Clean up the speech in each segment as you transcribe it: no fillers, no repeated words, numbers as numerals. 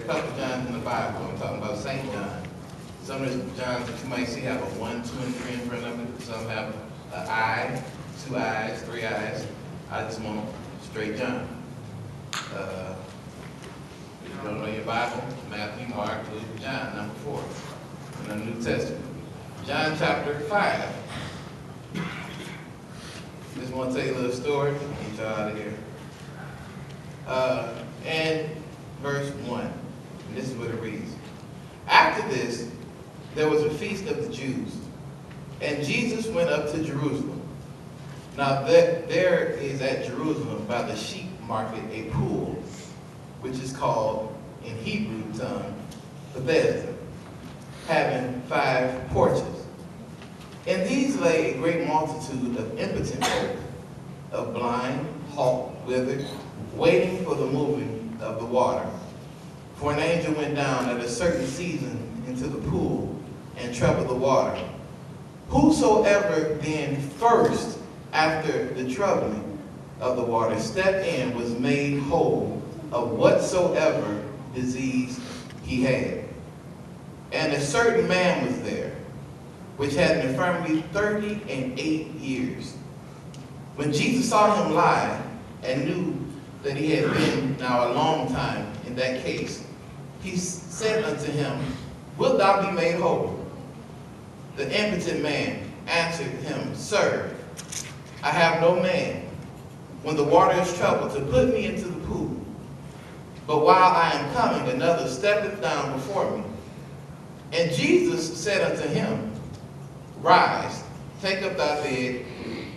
a couple Johns in the Bible. I'm talking about St. John. Some of the Johns that you might see have a 1, 2, and 3 in front of it. Some have an I, 2 I's, 3 I's. I just want straight John. If you don't know your Bible, Matthew, Mark, Luke, John, number 4 in the New Testament. John chapter 5. Just want to tell you a little story. Get y'all out of here. And verse 1. And this is what it reads. After this, there was a feast of the Jews, and Jesus went up to Jerusalem. Now there is at Jerusalem by the sheep market a pool, which is called in Hebrew tongue Bethesda, having 5 porches. In these lay a great multitude of impotent folk, of blind, halt, withered, waiting for the moving of the water. For an angel went down at a certain season into the pool and troubled the water. Whosoever then first, after the troubling of the water, stepped in was made whole of whatsoever disease he had. And a certain man was there, which had an infirmity 38 years. When Jesus saw him lie, and knew that he had been now a long time in that case, he said unto him, Wilt thou be made whole? The impotent man answered him, Sir, I have no man, when the water is troubled, to put me into the pool. But while I am coming, another steppeth down before me. And Jesus said unto him, Rise, take up thy bed,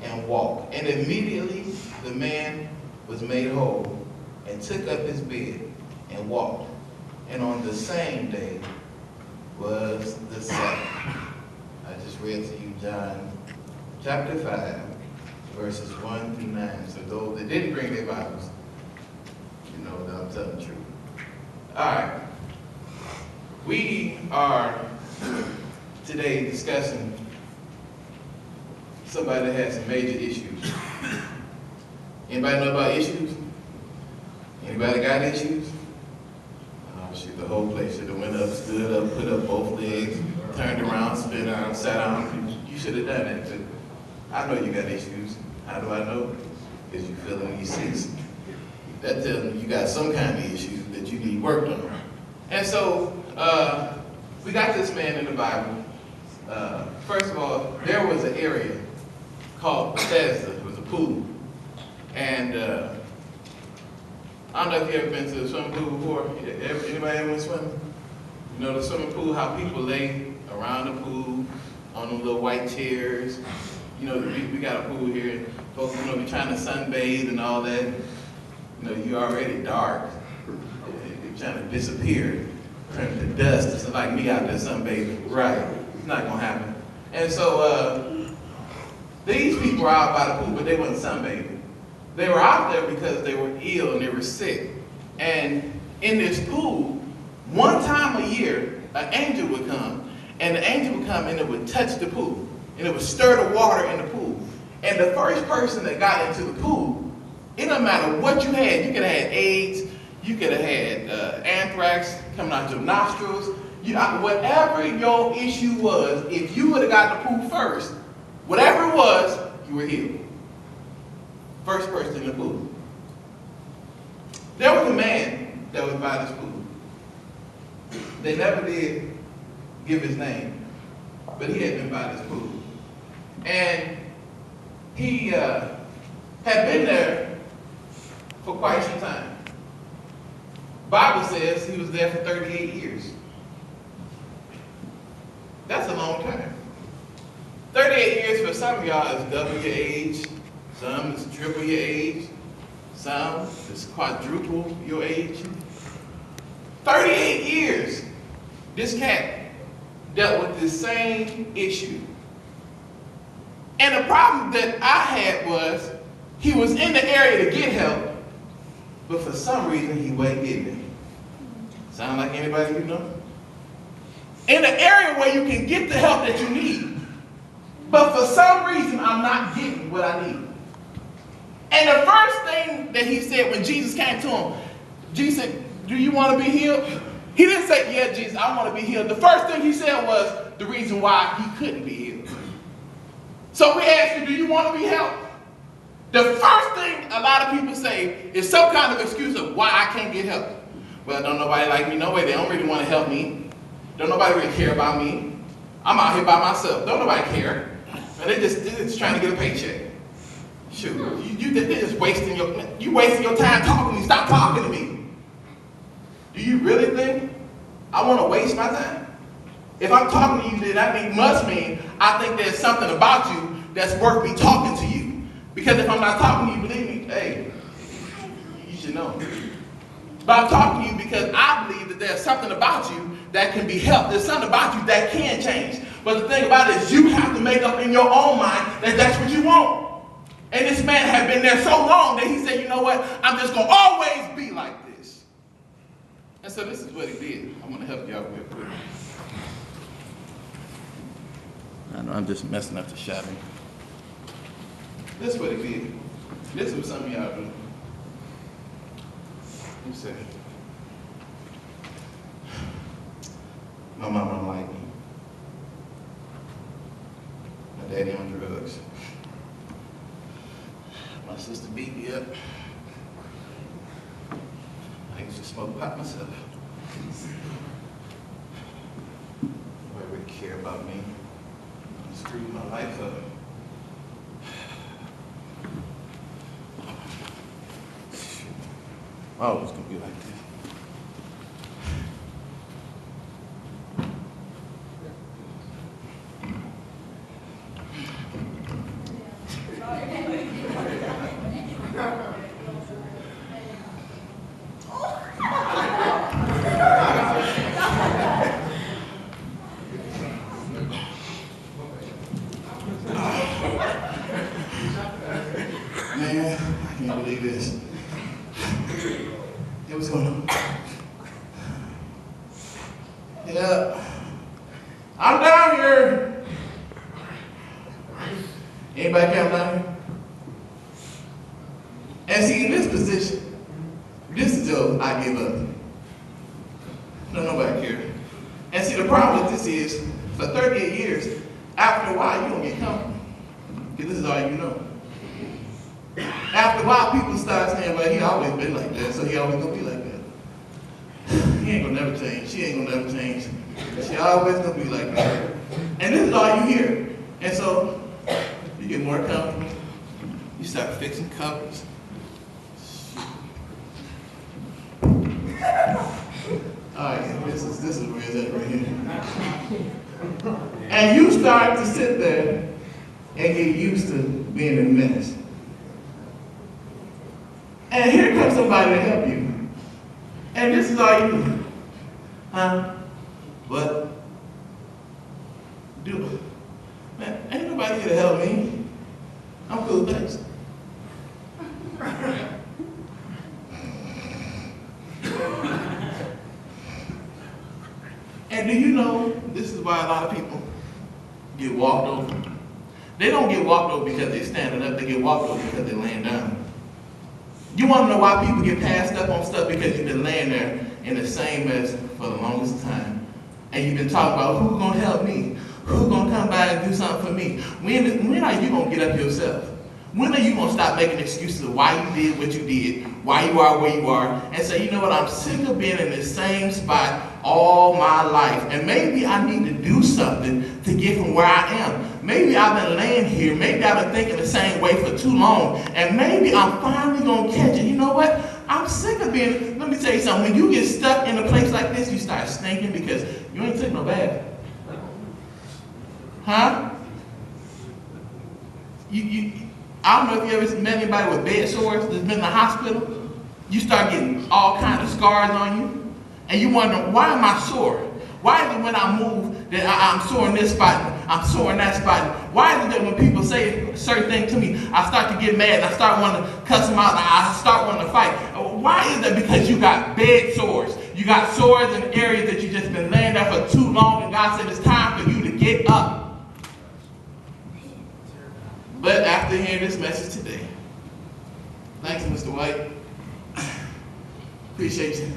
and walk. And immediately the man was made whole, and took up his bed, and walked. And on the same day was the Sabbath. I just read to you John chapter 5, verses 1 through 9. So those that didn't bring their Bibles, you know that I'm telling the truth. All right. We are today discussing somebody that has some major issues. Anybody know about issues? Anybody got issues? Oh shoot, the whole place should have went up, stood up, put up both legs, turned around, spin around, sat down. You should have done that too. I know you got issues. How do I know? Because you feel it when you see. That tells me you got some kind of issues that you need worked on. And so, we got this man in the Bible. First of all, there was an area called Bethesda. It was a pool. And I don't know if you ever been to a swimming pool before. Anybody ever went swimming? You know the swimming pool, how people lay around the pool on them little white chairs. You know, we got a pool here, and folks, you know, be trying to sunbathe and all that. You know, you're already dark. You're trying to disappear, turn to dust. It's like me out there sunbathing. Right. It's not going to happen. And so these people were out by the pool, but they wasn't sunbathing. They were out there because they were ill and they were sick. And in this pool, one time a year, an angel would come, and the angel would come and it would touch the pool, and it would stir the water in the pool. And the first person that got into the pool, it doesn't matter what you had. You could have had AIDS, you could have had anthrax coming out your nostrils. Whatever your issue was, if you would have got the pool first, whatever it was, you were healed. First person in the pool. There was a man that was by this pool. They never did give his name, but he had been by this pool. And he had been there for quite some time. Bible says he was there for 38 years. That's a long time. 38 years for some of y'all is double your age. Some is triple your age. Some is quadruple your age. 38 years, this cat dealt with the same issue. And the problem that I had was, he was in the area to get help, but for some reason he wasn't getting it. Sound like anybody you know? In the area where you can get the help that you need, but for some reason I'm not getting what I need. And the first thing that he said when Jesus came to him, Jesus said, do you want to be healed? He didn't say, yeah, Jesus, I want to be healed. The first thing he said was the reason why he couldn't be healed. So we ask you, do you want to be helped? The first thing a lot of people say is some kind of excuse of why I can't get help. Well, don't nobody like me, no way. They don't really want to help me. Don't nobody really care about me. I'm out here by myself. Don't nobody care. And they're just trying to get a paycheck. Shoot, they're just wasting your time talking to me. Stop talking to me. Do you really think I want to waste my time? If I'm talking to you, then that must mean I think there's something about you that's worth me talking to you. Because if I'm not talking to you, believe me, hey, you should know. But I'm talking to you because I believe that there's something about you that can be helped. There's something about you that can change. But the thing about it is you have to make up in your own mind that that's what you want. And this man had been there so long that he said, you know what, I'm just going to always be like this. And so this is what he did. I'm going to help you out real quick. I know I'm just messing up the shouting. This is what he did. This is what some of y'all do. You say, my mama don't like me. My daddy on drugs. My sister beat me up. I used to smoke pot myself. Nobody really care about me. I screwed my life up. Oh, it's gonna be like this. Man, I can't believe this. It was going on. Yeah. I'm down here. Anybody come down here? And see, in this position, this is your I give up. No, nobody cares. And see, the problem with this is, for 38 years, after a while, you don't get comfortable. Because this is all you know. After a while, people start saying, well, he always been like that, so he always gonna be like that. He ain't gonna never change. She ain't gonna never change. She always gonna be like that. And this is all you hear. And so, you get more comfortable. You start fixing covers. Alright, this is where it's at right here. And you start to sit there and get used to being a mess. And here comes somebody to help you. And this is all you do. Huh? What? Do? Man, ain't nobody here to help me. I'm cool, thanks. And do you know, this is why a lot of people get walked over. They don't get walked over because they're standing up, they get walked over because they're laying down. You want to know why people get passed up on stuff? Because you've been laying there in the same mess for the longest time. And you've been talking about who's going to help me? Who's going to come by and do something for me? When are you going to get up yourself? When are you going to stop making excuses of why you did what you did, why you are where you are, and say, you know what, I'm sick of being in the same spot all my life. And maybe I need to do something to get from where I am. Maybe I've been laying here. Maybe I've been thinking the same way for too long. And maybe I'm finally going to catch it. You know what? I'm sick of being, let me tell you something. When you get stuck in a place like this, you start stinking because you ain't took no bath. Huh? I don't know if you ever met anybody with bed sores that's been in the hospital. You start getting all kinds of scars on you. And you wonder, why am I sore? Why is it when I move that I'm sore in this spot, I'm sore in that spot? Why is it that when people say certain things to me, I start to get mad, I start wanting to cuss them out, I start wanting to fight? Why is that? Because you got bed sores. You got sores in areas that you've just been laying there for too long, and God said it's time for you to get up. But after hearing this message today, thanks, Mr. White. Appreciate you.